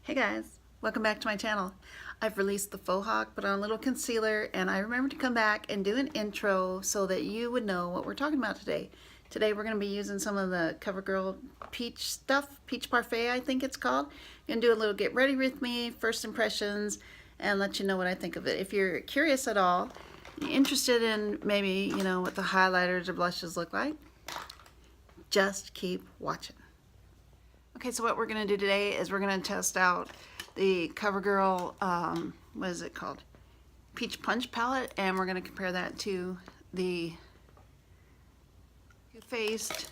Hey guys, welcome back to my channel. I've released the Faux Hawk, put on a little concealer, and I remembered to come back and do an intro so that you would know what we're talking about today. Today we're going to be using some of the Covergirl Peach stuff, Peach Parfait I think it's called. I'm going to do a little get ready with me, first impressions, and let you know what I think of it. If you're curious at all, interested in maybe, you know, what the highlighters or blushes look like, just keep watching. Okay, so what we're going to do today is we're going to test out the Covergirl, what is it called? Peach Punch palette, and we're going to compare that to the Toofaced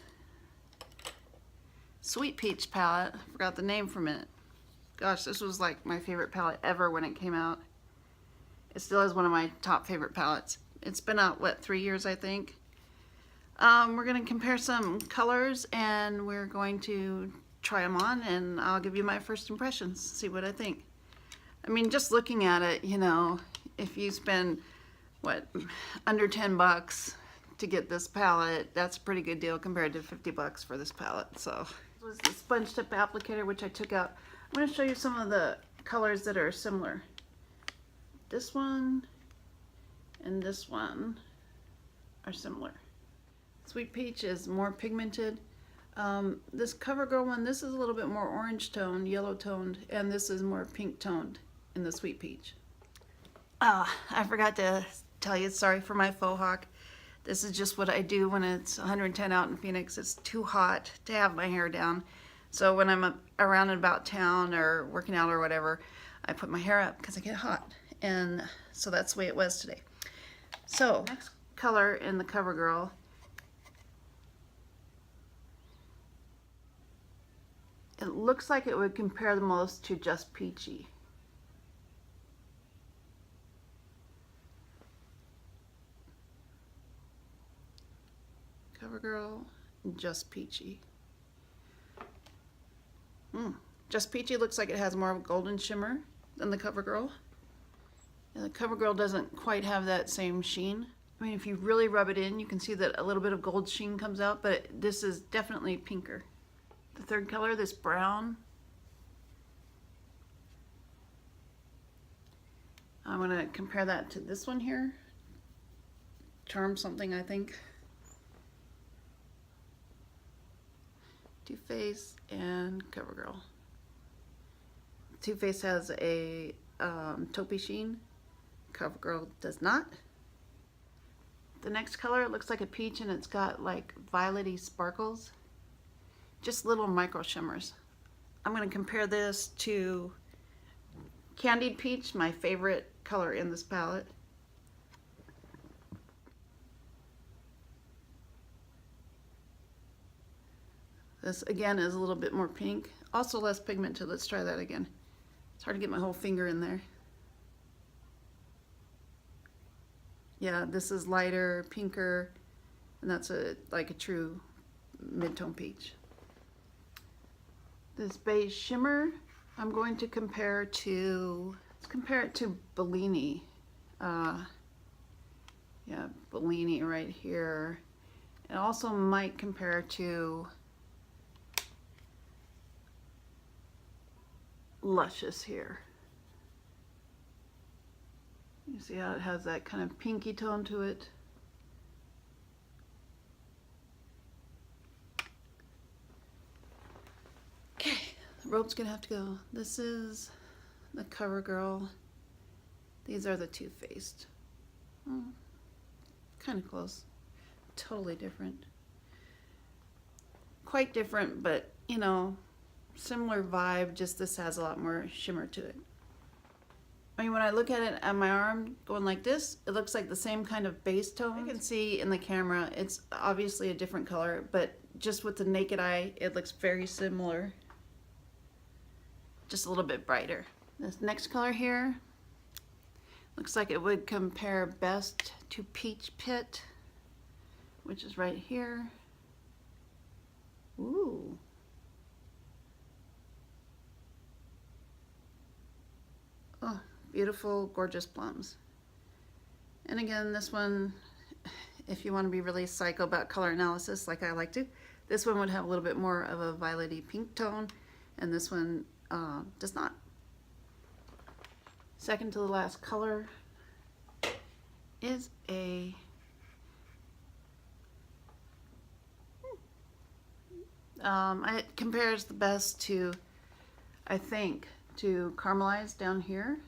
Sweet Peach palette. I forgot the name for a minute. Gosh, this was like my favorite palette ever when it came out. It still is one of my top favorite palettes. It's been out, what, 3 years, I think. We're going to compare some colors, and we're going to try them on, and I'll give you my first impressions, see what I think. I mean, just looking at it, you know, if you spend, what, under 10 bucks to get this palette, that's a pretty good deal compared to 50 bucks for this palette. So this was the sponge tip applicator, which I took out. I'm going to show you some of the colors that are similar. This one and this one are similar. Sweet Peach is more pigmented. This Covergirl one, this is a little bit more orange toned, yellow toned, and this is more pink toned in the Sweet Peach. I forgot to tell you, sorry for my faux hawk. This is just what I do when it's 110 out in Phoenix. It's too hot to have my hair down. So when I'm around and about town or working out or whatever, I put my hair up because I get hot. And so that's the way it was today. So next color in the Covergirl, it looks like it would compare the most to Just Peachy. Covergirl, Just Peachy. Just Peachy looks like it has more of a golden shimmer than the Covergirl. And the Covergirl doesn't quite have that same sheen. I mean, if you really rub it in, you can see that a little bit of gold sheen comes out, but this is definitely pinker. The third color, this brown, I'm going to compare that to this one here. Charm something, I think. Toofaced and Covergirl. Toofaced has a taupey sheen. Covergirl does not. The next color, it looks like a peach, and it's got like violety sparkles. Just little micro shimmers. I'm going to compare this to Candied Peach, my favorite color in this palette. This again is a little bit more pink, also less pigmented. Let's try that again. It's hard to get my whole finger in there. Yeah, this is lighter, pinker, and that's like a true mid-tone peach. This beige shimmer, I'm going to compare to, let's compare it to Bellini. Yeah, Bellini right here. It also might compare to Luscious here. You see how it has that kind of pinky tone to it? Rope's gonna have to go. This is the Covergirl. These are the Toofaced. Kind of close. Totally different. Quite different, but you know, similar vibe, just this has a lot more shimmer to it. I mean, when I look at it on my arm going like this, it looks like the same kind of base tone. You can see in the camera, it's obviously a different color, but just with the naked eye, it looks very similar. Just a little bit brighter. This next color here looks like it would compare best to Peach Pit, which is right here. Ooh. Oh, beautiful, gorgeous plums. And again, this one, if you want to be really psycho about color analysis like I like to, this one would have a little bit more of a violety pink tone, and this one does not. Second to the last color is a it compares the best to, I think, to Caramelize down here.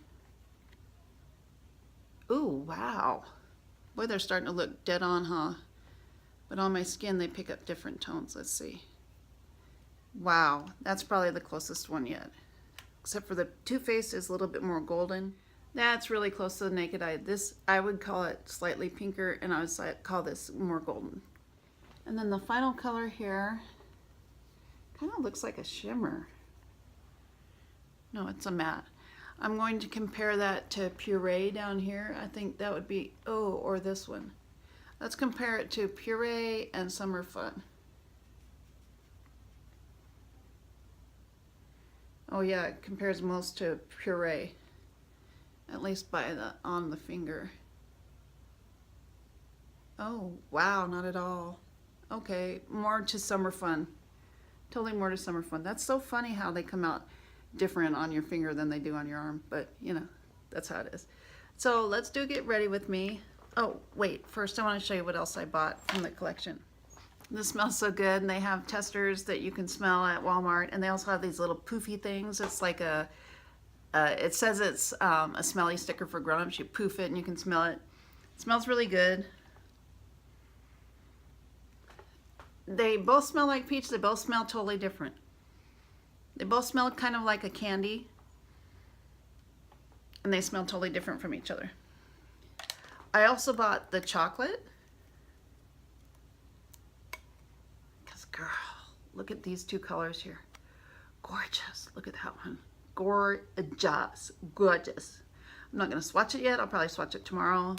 Ooh, wow. Boy, they're starting to look dead on, huh? But on my skin, they pick up different tones. Let's see. Wow, that's probably the closest one yet. Except for the Toofaced is a little bit more golden. That's really close to the naked eye. This, I would call it slightly pinker, and I would call this more golden. And then the final color here kind of looks like a shimmer. No, it's a matte. I'm going to compare that to Puree down here. I think that would be, oh, or this one. Let's compare it to Puree and Summer Fun. Oh yeah, it compares most to Puree, at least by the on the finger. Oh wow, not at all. Okay, more to Summer Fun. Totally more to Summer Fun. That's so funny how they come out different on your finger than they do on your arm, but you know, that's how it is. So let's do Get Ready With Me. Oh wait, first I want to show you what else I bought from the collection. This smells so good, and they have testers that you can smell at Walmart, and they also have these little poofy things. It's like a, it says it's a smelly sticker for grown-ups. You poof it and you can smell it. It smells really good. They both smell like peach. They both smell totally different. They both smell kind of like a candy, and they smell totally different from each other. I also bought the chocolate. Girl, look at these two colors here. Gorgeous. Look at that one. Gorgeous. Gorgeous. I'm not going to swatch it yet. I'll probably swatch it tomorrow.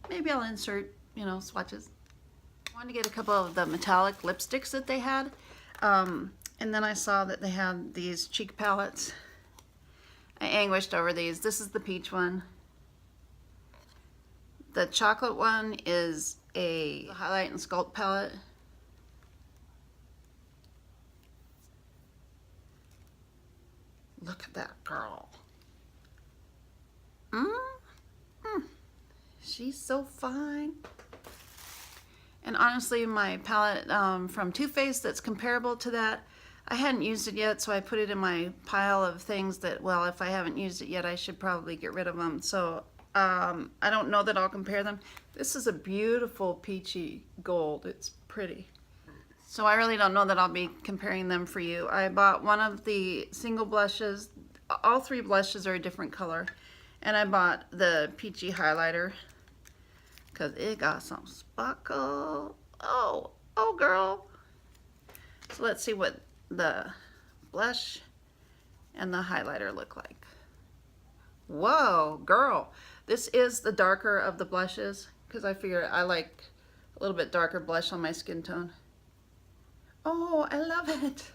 Maybe I'll insert, you know, swatches. I wanted to get a couple of the metallic lipsticks that they had. And then I saw that they had these cheek palettes. I anguished over these. This is the peach one. The chocolate one is a highlight and sculpt palette. Look at that girl. She's so fine. And honestly, my palette from Toofaced that's comparable to that, I hadn't used it yet, so I put it in my pile of things that, well, if I haven't used it yet, I should probably get rid of them. So I don't know that I'll compare them. This is a beautiful peachy gold. It's pretty. So I really don't know that I'll be comparing them for you. I bought one of the single blushes. All three blushes are a different color. And I bought the peachy highlighter because it got some sparkle. Oh, oh girl. So let's see what the blush and the highlighter look like. Whoa, girl. This is the darker of the blushes because I figure I like a little bit darker blush on my skin tone. Oh, I love it.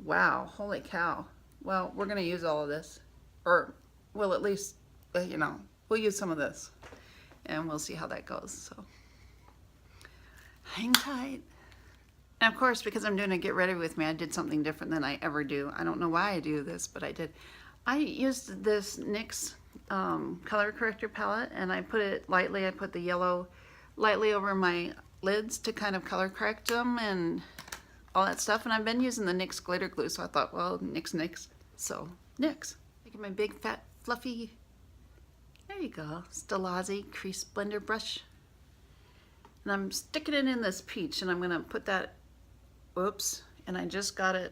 Wow, holy cow. Well, we're going to use all of this. Or we'll at least, you know, we'll use some of this. And we'll see how that goes. So, hang tight. And of course, because I'm doing a Get Ready With Me, I did something different than I ever do. I don't know why I do this, but I did. I used this NYX color corrector palette, and I put it lightly. I put the yellow lightly over my lids to kind of color correct them and all that stuff. And I've been using the NYX glitter glue, so I thought, well, NYX. So, NYX. Taking my big, fat, fluffy, there you go, Stilazzi crease blender brush. And I'm sticking it in this peach, and I'm going to put that, oops, and I just got it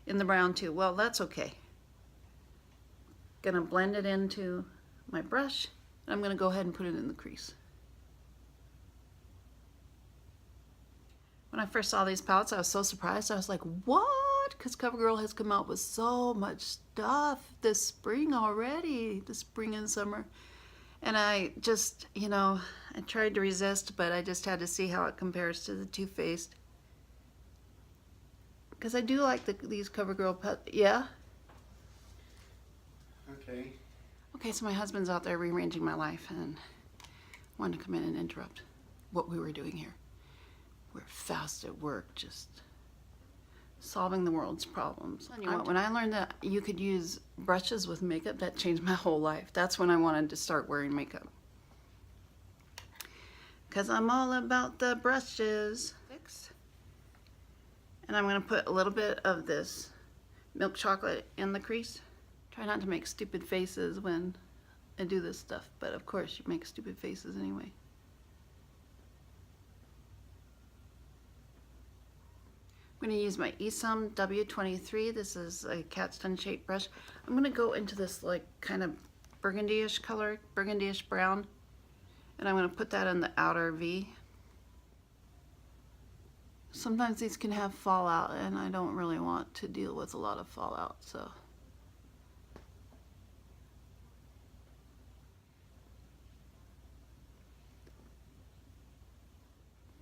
in the brown too. Well, that's okay. Gonna blend it into my brush, and I'm going to go ahead and put it in the crease. When I first saw these palettes, I was so surprised. I was like, what? Because CoverGirl has come out with so much stuff this spring already, this spring and summer. And I just, you know, I tried to resist, but I just had to see how it compares to the Toofaced. Because I do like these CoverGirl palettes. Yeah? Okay. Okay, so my husband's out there rearranging my life and wanted to come in and interrupt what we were doing here. We're fast at work, just solving the world's problems. And you know what, when I learned that you could use brushes with makeup, that changed my whole life. That's when I wanted to start wearing makeup. Because I'm all about the brushes. And I'm going to put a little bit of this milk chocolate in the crease. Try not to make stupid faces when I do this stuff, but of course you make stupid faces anyway. I'm going to use my Buxom W23. This is a capstan shaped brush. I'm going to go into this like kind of burgundy-ish color, burgundy-ish brown, and I'm going to put that in the outer V. Sometimes these can have fallout, and I don't really want to deal with a lot of fallout, so.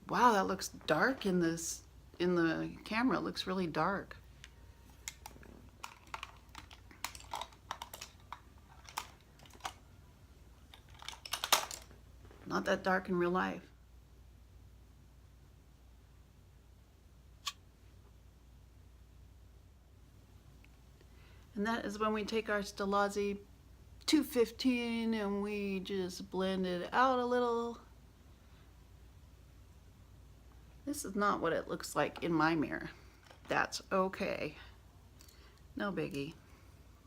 Wow, that looks dark in this, in the camera. It looks really dark. Not that dark in real life. And that is when we take our Stilazzi 215 and we just blend it out a little. This is not what it looks like in my mirror. That's okay. No biggie.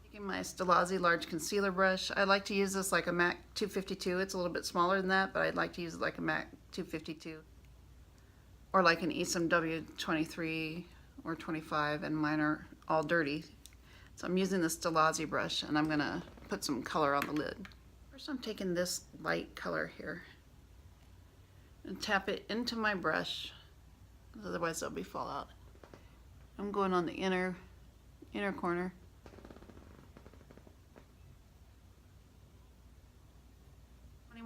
Taking my Stilazzi large concealer brush. I like to use this like a MAC 252. It's a little bit smaller than that, but I'd like to use it like a MAC 252. Or like an Buxom W23 or 25, and mine are all dirty. So I'm using the Stilazzi brush, and I'm gonna put some color on the lid. First I'm taking this light color here and tap it into my brush, otherwise there'll be fallout. I'm going on the inner corner.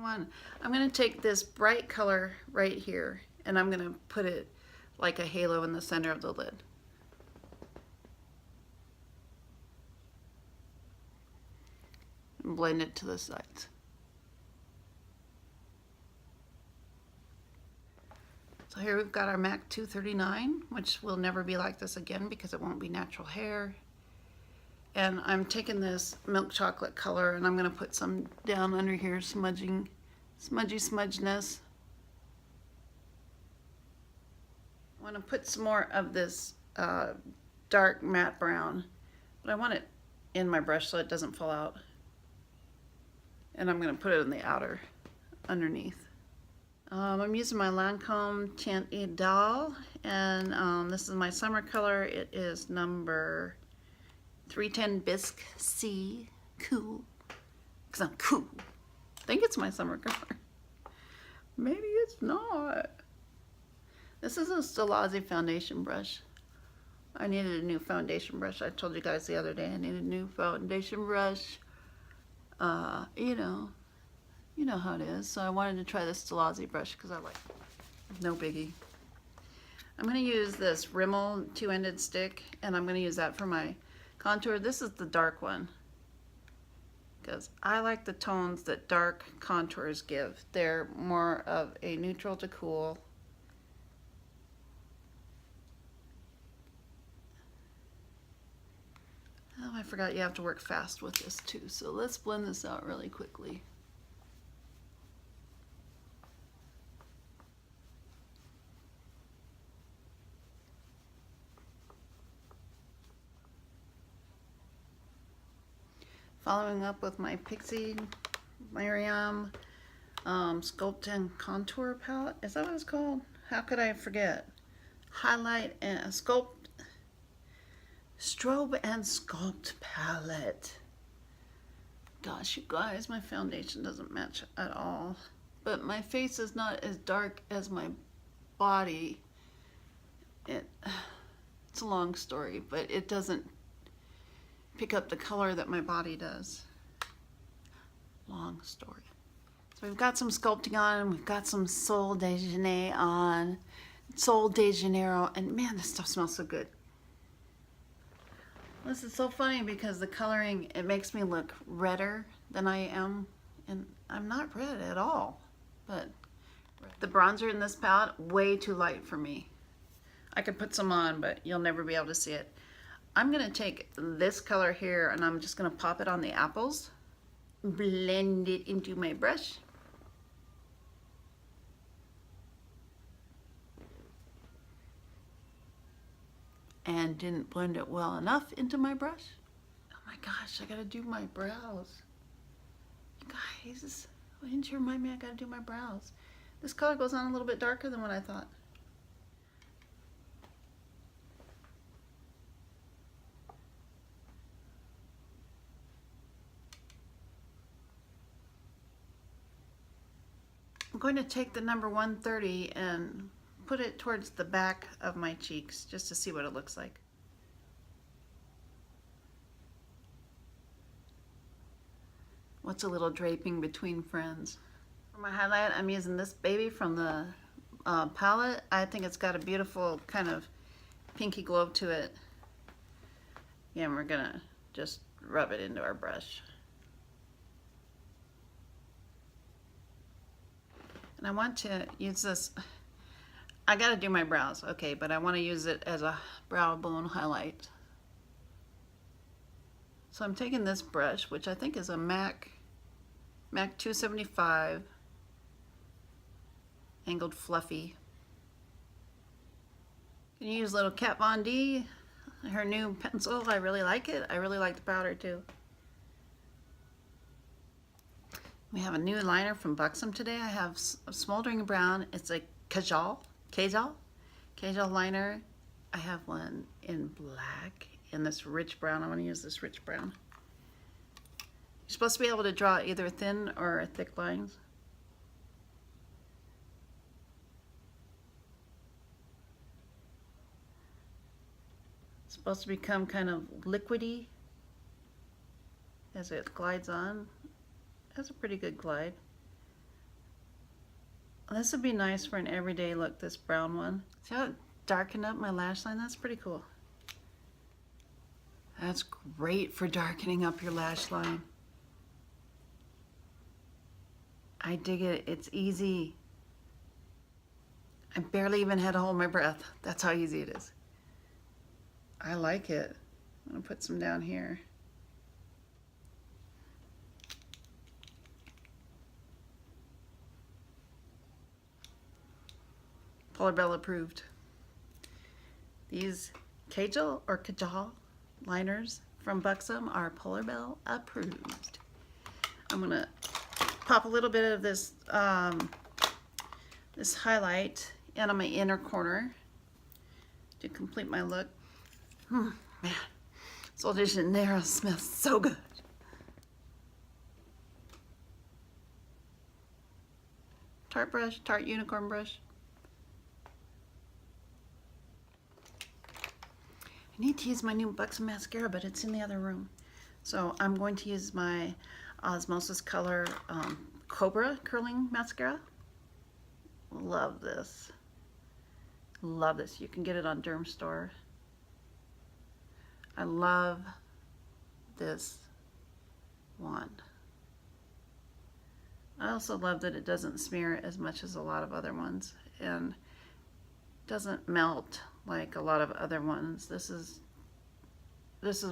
I'm gonna take this bright color right here, and I'm gonna put it like a halo in the center of the lid. And blend it to the sides. So here we've got our MAC 239, which will never be like this again because it won't be natural hair. And I'm taking this milk chocolate color and I'm going to put some down under here, smudgy smudgeness. I want to put some more of this dark matte brown, but I want it in my brush so it doesn't fall out. And I'm going to put it in the outer underneath. I'm using my Lancome Tint Idéal, and this is my summer color. It is number 310 Bisque C, cool, because I'm cool. I think it's my summer color. Maybe it's not. This is a Stilazzi foundation brush. I needed a new foundation brush. I told you guys the other day I needed a new foundation brush. You know how it is. So I wanted to try this Stilazzi brush because I like it. No biggie. I'm going to use this Rimmel two-ended stick, and I'm going to use that for my contour. This is the dark one because I like the tones that dark contours give. They're more of a neutral to cool. Oh, I forgot you have to work fast with this too. So let's blend this out really quickly. Following up with my Pixie Miriam Sculpt and Contour palette. Is that what it's called? How could I forget? Highlight and Sculpt. Strobe and Sculpt palette. Gosh, you guys, my foundation doesn't match at all. But my face is not as dark as my body. It's a long story, but it doesn't pick up the color that my body does. Long story. So we've got some sculpting on, we've got some Sol de Janeiro on. Sol de Janeiro, and man, this stuff smells so good. This is so funny because the coloring, it makes me look redder than I am, and I'm not red at all. But the bronzer in this palette, way too light for me. I could put some on, but you'll never be able to see it. I'm gonna take this color here and I'm just gonna pop it on the apples, blend it into my brush. And didn't blend it well enough into my brush. Oh my gosh, I gotta do my brows. Guys, why didn't you remind me I gotta do my brows? This color goes on a little bit darker than what I thought. I'm going to take the number 130 and put it towards the back of my cheeks just to see what it looks like. What's a little draping between friends? For my highlight, I'm using this baby from the palette. I think it's got a beautiful kind of pinky glow to it. Yeah, and we're gonna just rub it into our brush. And I want to use this, I gotta do my brows, okay, but I want to use it as a brow bone highlight. So I'm taking this brush, which I think is a MAC 275 angled fluffy. Can you use little Kat Von D, her new pencil? I really like it. I really like the powder too. We have a new liner from Buxom today. I have a smoldering brown. It's a Kajal liner. I have one in black and this rich brown. I want to use this rich brown. You're supposed to be able to draw either thin or thick lines. It's supposed to become kind of liquidy as it glides on. That's a pretty good glide. This would be nice for an everyday look, this brown one. See how it darkened up my lash line? That's pretty cool. That's great for darkening up your lash line. I dig it. It's easy. I barely even had to hold my breath. That's how easy it is. I like it. I'm gonna put some down here. Polar approved. These Kajal liners from Buxom are Polar approved. I'm gonna pop a little bit of this this highlight in on my inner corner to complete my look. Man, this Eau de Janeiro smells so good. Tarte unicorn brush. I need to use my new Buxom mascara, but it's in the other room. So I'm going to use my Osmosis Color Cobra Curling Mascara. Love this. Love this. You can get it on Derm Store. I love this wand. I also love that it doesn't smear as much as a lot of other ones and doesn't melt like a lot of other ones. This is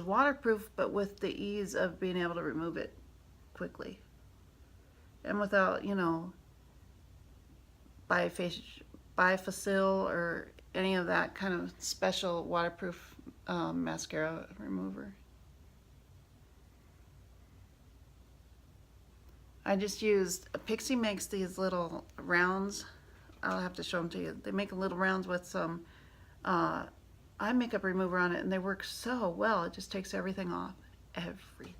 waterproof, but with the ease of being able to remove it quickly and without, you know, bifacil or any of that kind of special waterproof mascara remover. I just used, Pixie makes these little rounds. I'll have to show them to you. They make little rounds with some eye makeup remover on it, and they work so well. It just takes everything off. Everything.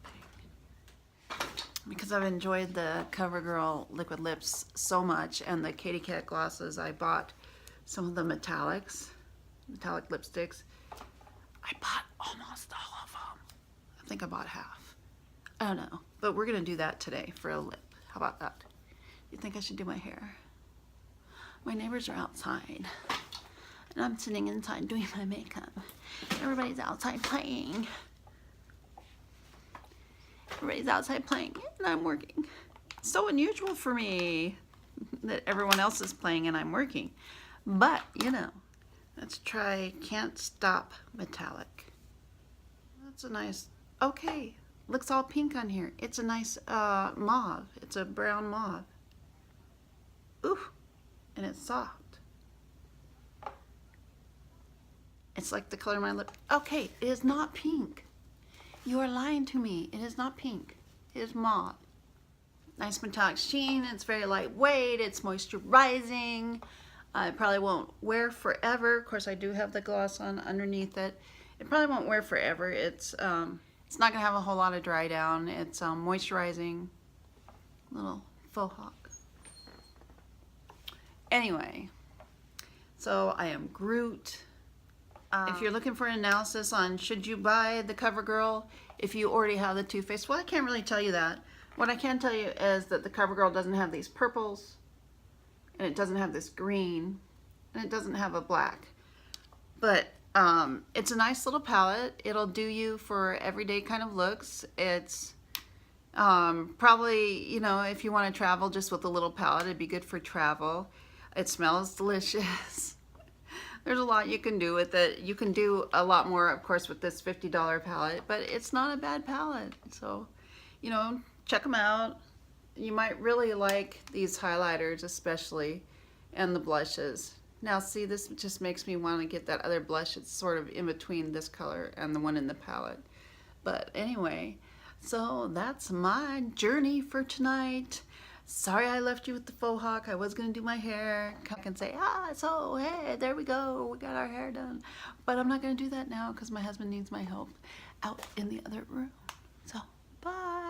Because I've enjoyed the Covergirl liquid lips so much, and the Katy Kat glosses, I bought some of the metallic lipsticks. I bought almost all of them. I think I bought half. I don't know, but we're gonna do that today for a lip. How about that? You think I should do my hair? My neighbors are outside, and I'm sitting inside doing my makeup. Everybody's outside playing. Everybody's outside playing, and I'm working. It's so unusual for me that everyone else is playing and I'm working. But, you know, Let's try Can't Stop Metallic. That's a nice, okay, looks all pink on here. It's a nice mauve. It's a brown mauve. Ooh, and it's soft. It's like the color of my lip. Okay, it is not pink. You are lying to me. It is not pink. It is mauve. Nice metallic sheen. It's very lightweight. It's moisturizing. I probably won't wear forever. Of course, I do have the gloss on underneath it. It probably won't wear forever. It's not gonna have a whole lot of dry down. It's moisturizing. Little faux hawk. Anyway, so I am Groot. If you're looking for an analysis on should you buy the Covergirl if you already have the Toofaced, well, I can't really tell you that. What I can tell you is that the Covergirl doesn't have these purples, and it doesn't have this green, and it doesn't have a black. But it's a nice little palette. It'll do you for everyday kind of looks. It's probably, you know, if you want to travel just with a little palette, it'd be good for travel. It smells delicious. There's a lot you can do with it. You can do a lot more, of course, with this $50 palette, but it's not a bad palette. So, you know, check them out. You might really like these highlighters especially, and the blushes. Now see, this just makes me want to get that other blush. It's sort of in between this color and the one in the palette. But anyway, so that's my journey for tonight. Sorry I left you with the faux hawk. I was going to do my hair. I can say, so hey, there we go. We got our hair done. But I'm not going to do that now because my husband needs my help out in the other room. So, bye.